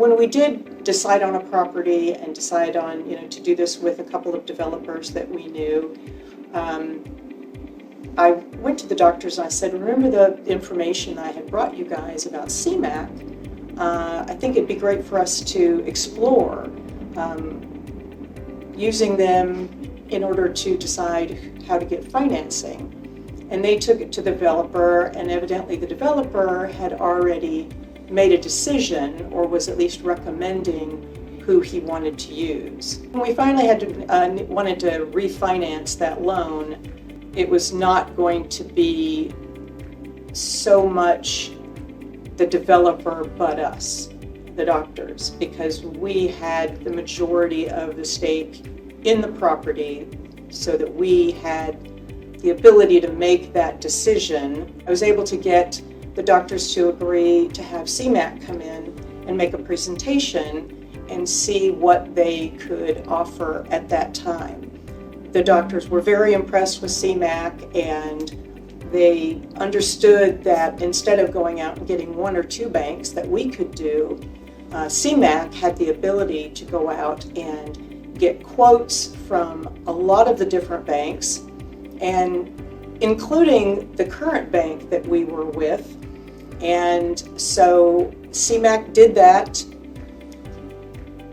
when we did decide on a property and decide on, to do this with a couple of developers that we knew, I went to the doctors and I said, remember the information I had brought you guys about CMAC? I think it'd be great for us to explore using them in order to decide how to get financing. And they took it to the developer, and evidently the developer had already made a decision, or was at least recommending who he wanted to use. When we finally wanted to refinance that loan, it was not going to be so much the developer but us, the doctors, because we had the majority of the stake in the property, so that we had the ability to make that decision. I was able to get the doctors to agree to have CMAC come in and make a presentation and see what they could offer at that time. The doctors were very impressed with CMAC, and they understood that instead of going out and getting one or two banks that we could do, CMAC had the ability to go out and get quotes from a lot of the different banks, and including the current bank that we were with. And so CMAC did that,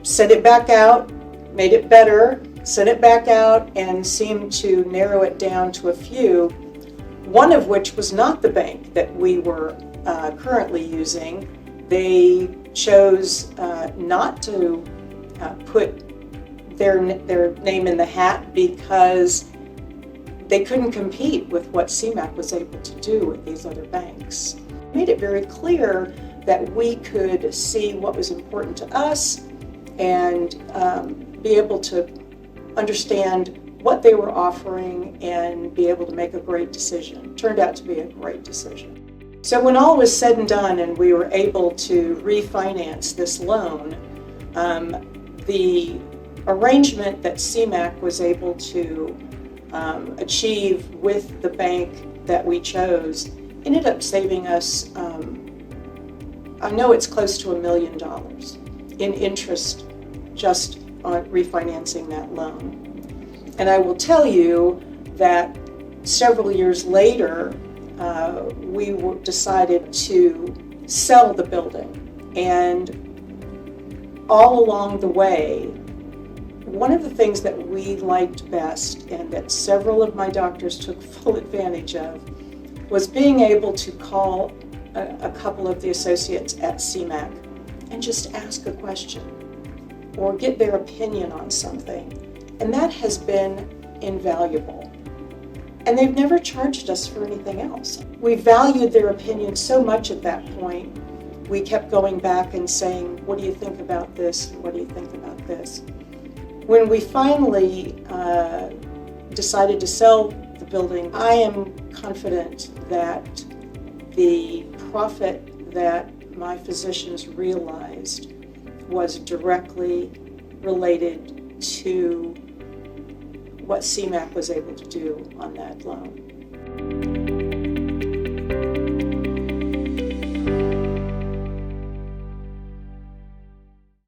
sent it back out, made it better, sent it back out, and seemed to narrow it down to a few, one of which was not the bank that we were currently using. They chose not to put their name in the hat because they couldn't compete with what CMAC was able to do with these other banks. It made it very clear that we could see what was important to us and be able to understand what they were offering and be able to make a great decision. It turned out to be a great decision. So when all was said and done and we were able to refinance this loan, the arrangement that CMAC was able to achieve with the bank that we chose ended up saving us, I know it's close to $1 million in interest just on refinancing that loan. And I will tell you that several years later, we decided to sell the building. And all along the way, one of the things that we liked best, and that several of my doctors took full advantage of, was being able to call a couple of the associates at CMAC and just ask a question or get their opinion on something. And that has been invaluable. And they've never charged us for anything else. We valued their opinion so much at that point, we kept going back and saying, what do you think about this? What do you think about this? When we finally decided to sell the building, I am confident that the profit that my physicians realized was directly related to what CMAC was able to do on that loan.